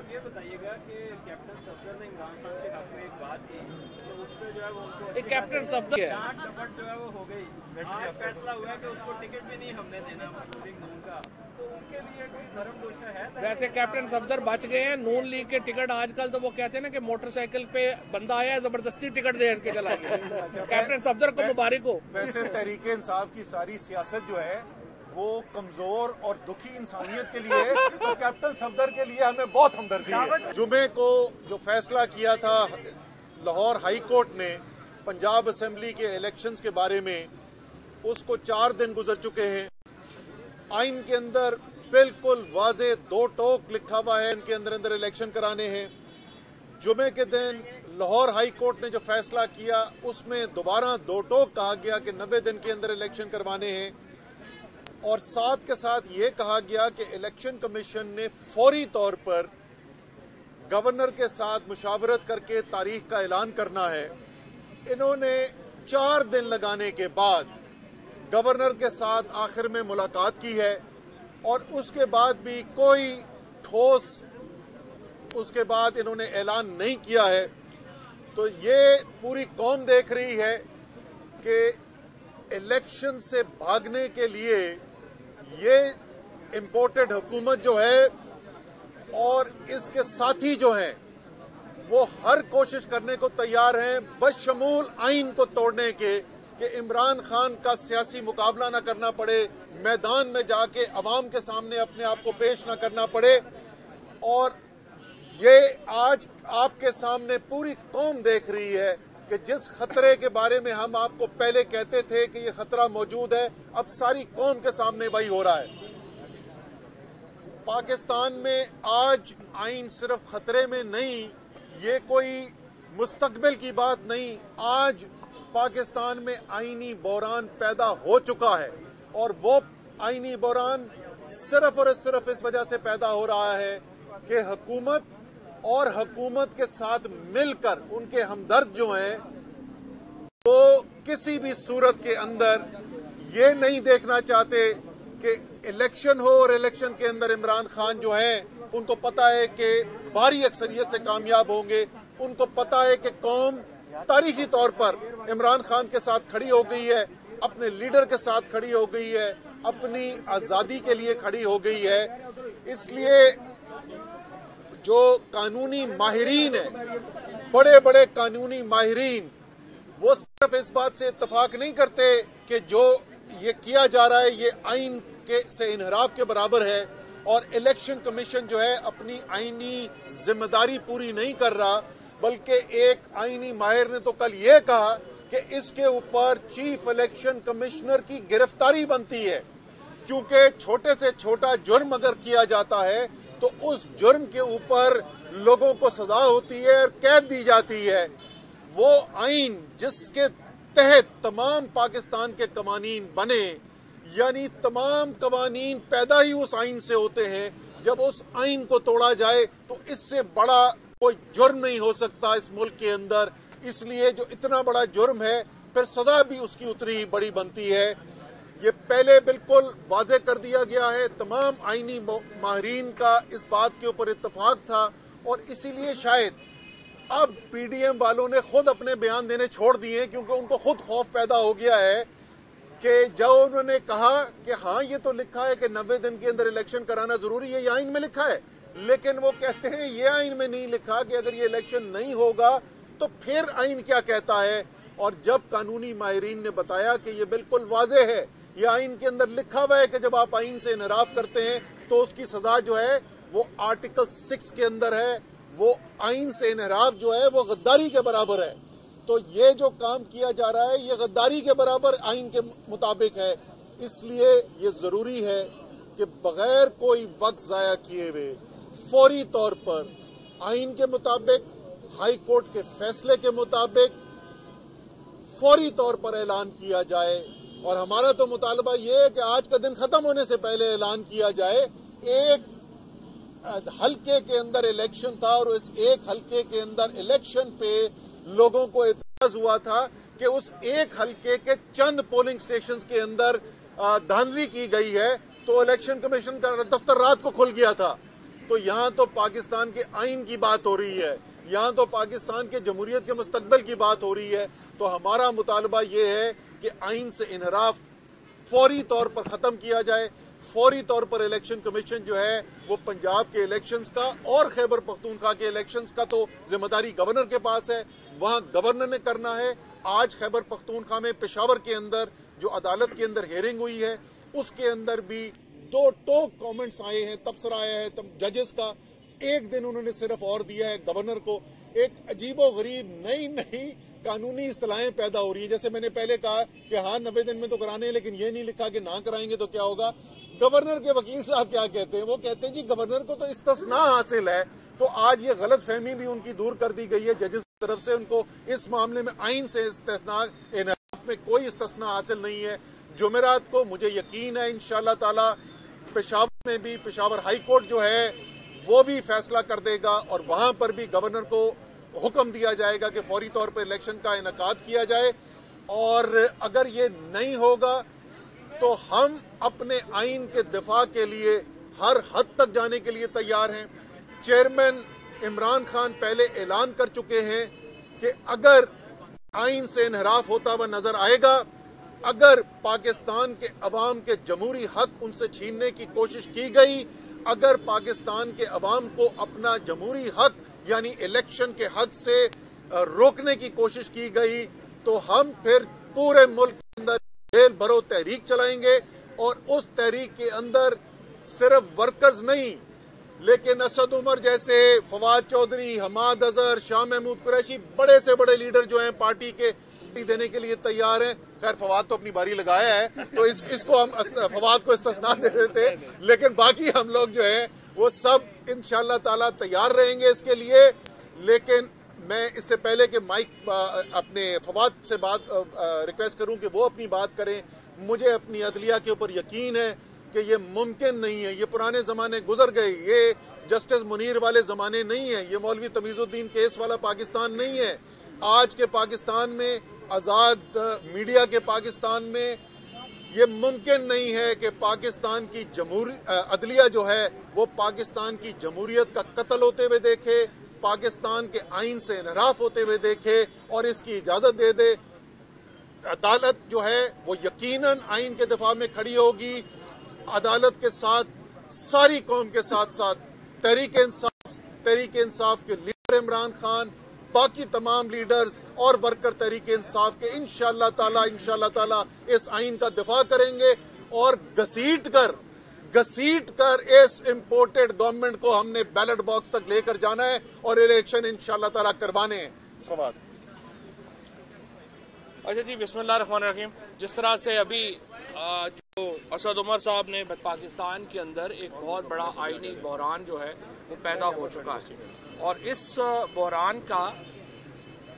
ये बताइएगा कि कैप्टन सफदर ने इमरान खान के हक में एक बात की तो उस पर जो है वो उनको कैप्टन सफदर डांट डपट जो है वो हो गई। आज फैसला हुआ है कि उसको टिकट भी नहीं हमने देना मुस्लिम लीग नून का, तो उनके लिए कोई धर्म दोषा है? वैसे कैप्टन सफदर बच गए हैं। नून लीग के टिकट आजकल तो वो कहते हैं ना कि मोटरसाइकिल पे बंदा आया जबरदस्ती टिकट दे के चला गया। कैप्टन सफदर को मुबारक हो। वैसे तहरीक इंसाफ की सारी सियासत जो है वो कमजोर और दुखी इंसानियत के लिए है, तो कैप्टन सफदर के लिए हमें बहुत हमदर्दी है। जुमे को जो फैसला किया था लाहौर हाई कोर्ट ने पंजाब असेंबली के इलेक्शंस के बारे में, उसको 4 दिन गुजर चुके हैं। आइन के अंदर बिल्कुल वाजे 2 टोक लिखा हुआ है, इनके अंदर इलेक्शन कराने हैं। जुमे के दिन लाहौर हाई कोर्ट ने जो फैसला किया उसमें दोबारा 2 टोक कहा गया कि 90 दिन के अंदर इलेक्शन करवाने हैं, और साथ के साथ ये कहा गया कि इलेक्शन कमीशन ने फौरी तौर पर गवर्नर के साथ मुशावरत करके तारीख का ऐलान करना है। इन्होंने 4 दिन लगाने के बाद गवर्नर के साथ आखिर में मुलाकात की है, और उसके बाद भी कोई ठोस उसके बाद इन्होंने ऐलान नहीं किया है। तो ये पूरी कौम देख रही है कि इलेक्शन से भागने के लिए ये इम्पोर्टेड हुकूमत जो है और इसके साथी जो हैं वो हर कोशिश करने को तैयार हैं बशमूल आइन को तोड़ने के, कि इमरान खान का सियासी मुकाबला ना करना पड़े, मैदान में जाके अवाम के सामने अपने आप को पेश ना करना पड़े। और ये आज आपके सामने पूरी कौम देख रही है कि जिस खतरे के बारे में हम आपको पहले कहते थे कि ये खतरा मौजूद है, अब सारी कौम के सामने वही हो रहा है। पाकिस्तान में आज आइन सिर्फ खतरे में नहीं, ये कोई मुस्तकबिल की बात नहीं, आज पाकिस्तान में आइनी बहरान पैदा हो चुका है। और वो आइनी बहरान सिर्फ और सिर्फ इस वजह से पैदा हो रहा है कि हुकूमत और हुकूमत के साथ मिलकर उनके हमदर्द जो हैं वो किसी भी सूरत के अंदर ये नहीं देखना चाहते कि इलेक्शन हो, और इलेक्शन के अंदर इमरान खान जो हैं उनको पता है कि भारी अक्सरियत से कामयाब होंगे। उनको पता है कि कौम तारीखी तौर पर इमरान खान के साथ खड़ी हो गई है, अपने लीडर के साथ खड़ी हो गई है, अपनी आज़ादी के लिए खड़ी हो गई है। इसलिए जो कानूनी माहिरीन है, बड़े बड़े कानूनी माहिरीन, वो सिर्फ इस बात से इत्तफाक नहीं करते कि जो ये किया जा रहा है ये आइन के से इनहराफ के बराबर है, और इलेक्शन कमीशन जो है अपनी आइनी जिम्मेदारी पूरी नहीं कर रहा, बल्कि एक आइनी माहिर ने तो कल ये कहा कि इसके ऊपर चीफ इलेक्शन कमिश्नर की गिरफ्तारी बनती है, क्योंकि छोटे से छोटा जुर्म अगर किया जाता है तो उस जुर्म के ऊपर लोगों को सजा होती है और कैद दी जाती है। वो आइन जिसके तहत तमाम पाकिस्तान के कवानीन बने, यानी तमाम कवानीन पैदा ही उस आइन से होते हैं, जब उस आइन को तोड़ा जाए तो इससे बड़ा कोई जुर्म नहीं हो सकता इस मुल्क के अंदर। इसलिए जो इतना बड़ा जुर्म है फिर सजा भी उसकी उतनी ही बड़ी बनती है। ये पहले बिल्कुल वाज़े कर दिया गया है, तमाम आइनी माहिरीन का इस बात के ऊपर इत्तफाक था, और इसीलिए शायद अब पीडीएम वालों ने खुद अपने बयान देने छोड़ दिए, क्योंकि उनको खुद खौफ पैदा हो गया है कि जब उन्होंने कहा कि हाँ ये तो लिखा है कि 90 दिन के अंदर इलेक्शन कराना जरूरी है, ये आइन में लिखा है, लेकिन वो कहते हैं ये आइन में नहीं लिखा कि अगर ये इलेक्शन नहीं होगा तो फिर आइन क्या कहता है। और जब कानूनी माहिरीन ने बताया कि ये बिल्कुल वाज़े है, ये आइन के अंदर लिखा हुआ है कि जब आप आइन से इनहराफ करते हैं तो उसकी सजा जो है वो आर्टिकल 6 के अंदर है, वो आइन से इनहराफ जो है वो गद्दारी के बराबर है। तो ये जो काम किया जा रहा है ये गद्दारी के बराबर आइन के मुताबिक है। इसलिए ये जरूरी है कि बगैर कोई वक्त जाया किए हुए फौरी तौर पर आइन के मुताबिक, हाई कोर्ट के फैसले के मुताबिक फौरी तौर पर ऐलान किया जाए। और हमारा तो मुतालबा ये है कि आज का दिन खत्म होने से पहले ऐलान किया जाए। एक हल्के के अंदर इलेक्शन था, और इस एक हल्के के अंदर इलेक्शन पे लोगों को एतराज हुआ था कि उस एक हल्के के चंद पोलिंग स्टेशंस के अंदर धांधली की गई है, तो इलेक्शन कमीशन का दफ्तर रात को खुल गया था। تو یہاں تو پاکستان کے آئین کی بات ہو رہی ہے, یہاں تو پاکستان کے جمہوریت کے مستقبل کی بات ہو رہی ہے. تو ہمارا مطالبہ یہ ہے کہ آئین سے انحراف فوری طور پر ختم کیا جائے. فوری طور پر الیکشن کمیشن جو ہے وہ پنجاب کے الیکشنز کا اور خیبر پختونخوا کے الیکشنز کا تو ذمہ داری گورنر کے پاس ہے, وہاں گورنر نے کرنا ہے. آج خیبر پختونخوا میں پشاور کے اندر جو عدالت کے اندر ہیئرنگ ہوئی ہے اس کے اندر بھی 2 ٹوک کامنٹس آئے ہیں, تبصرہ آیا ہے ججز کا. ایک دن انہوں نے صرف اور دیا ہے گورنر کو. ایک عجیب و غریب نئی قانونی اصطلاحیں پیدا ہو رہی ہیں. جیسے میں نے پہلے کہا کہ ہاں 90 دن میں تو کرانے ہیں, لیکن یہ نہیں لکھا کہ نہ کرائیں گے تو کیا ہوگا. گورنر کے وکیل صاحب کیا کہتے ہیں, وہ کہتے ہیں جی گورنر کو تو استثناء حاصل ہے. تو آج یہ غلط فہمی بھی ان کی دور کر دی گئی ہے ججز کی طرف سے. ان کو اس معاملے میں آئین سے استثناء انحراف میں کوئی استثناء حاصل نہیں ہے. جمعرات کو مجھے یقین ہے انشاءاللہ تعالی پشاور میں بھی پشاور ہائی کورٹ جو ہے وہ بھی فیصلہ کر دے گا, اور وہاں پر بھی گورنر کو حکم دیا جائے گا کہ فوری طور پر الیکشن کا انعقاد کیا جائے. اور اگر یہ نہیں ہوگا تو ہم اپنے آئین کے دفاع کے لیے ہر حد تک جانے کے لیے تیار ہیں. چیئرمین عمران خان پہلے اعلان کر چکے ہیں کہ اگر آئین سے انحراف ہوتا ہوا نظر آئے گا, اگر پاکستان کے عوام کے جمہوری حق ان سے چھیننے کی کوشش کی گئی, اگر پاکستان کے عوام کو اپنا جمہوری حق یعنی الیکشن کے حق سے روکنے کی کوشش کی گئی, تو ہم پھر پورے ملک کے اندر جیل بھرو تحریک چلائیں گے. اور اس تحریک کے اندر صرف ورکرز نہیں, لیکن اسد عمر جیسے, فواد چودھری, حماد اظہر, شاہ محمود قریشی, بڑے سے بڑے لیڈر جو ہیں پارٹی کے دینے کے لیے تیار ہیں. خیر فواد تو اپنی باری لگایا ہے تو اس کو ہم فواد کو استثناء دے دیتے, لیکن باقی ہم لوگ جو ہیں وہ سب انشاءاللہ تعالی تیار رہیں گے اس کے لیے. لیکن میں اس سے پہلے کہ مائک اپنے فواد سے بات ریکویسٹ کروں کہ وہ اپنی بات کریں, مجھے اپنی عدلیہ کے اوپر یقین ہے کہ یہ ممکن نہیں ہے. یہ پرانے زمانے گزر گئے, یہ جسٹس منیر والے زمانے نہیں ہیں, یہ مولوی تمیز الدین کیس والا پاکستان نہیں ہے. آج کے پاکستان میں, آزاد میڈیا کے پاکستان میں یہ ممکن نہیں ہے کہ پاکستان کی عدلیہ جو ہے وہ پاکستان کی جمہوریت کا قتل ہوتے ہوئے دیکھے, پاکستان کے آئین سے انحراف ہوتے ہوئے دیکھے اور اس کی اجازت دے دے. عدالت جو ہے وہ یقیناً آئین کے دفاع میں کھڑی ہوگی. عدالت کے ساتھ ساری قوم کے ساتھ ساتھ تحریک انصاف کے لیڈر عمران خان, باقی تمام لیڈرز اور ورکر تحریک انصاف کے انشاءاللہ تعالی اس آئین کا دفاع کریں گے. اور گھسیٹ کر اس امپورٹڈ گورنمنٹ کو ہم نے بیلٹ باکس تک لے کر جانا ہے اور الیکشن انشاءاللہ تعالی کروانے ہیں. فواد. اچھا جی, بسم اللہ الرحمن الرحیم. جس طرح سے ابھی جو اسد عمر صاحب نے پاکستان کے اندر ایک بہت بڑا آئینی بحران جو ہے وہ پیدا ہو چکا ہے, اور اس بحران کا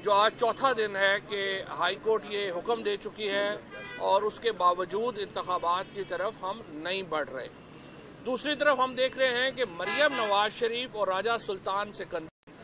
جو آج چوتھا دن ہے کہ ہائی کورٹ یہ حکم دے چکی ہے اور اس کے باوجود انتخابات کی طرف ہم نہیں بڑھ رہے. دوسری طرف ہم دیکھ رہے ہیں کہ مریم نواز شریف اور راجہ سلطان سکندر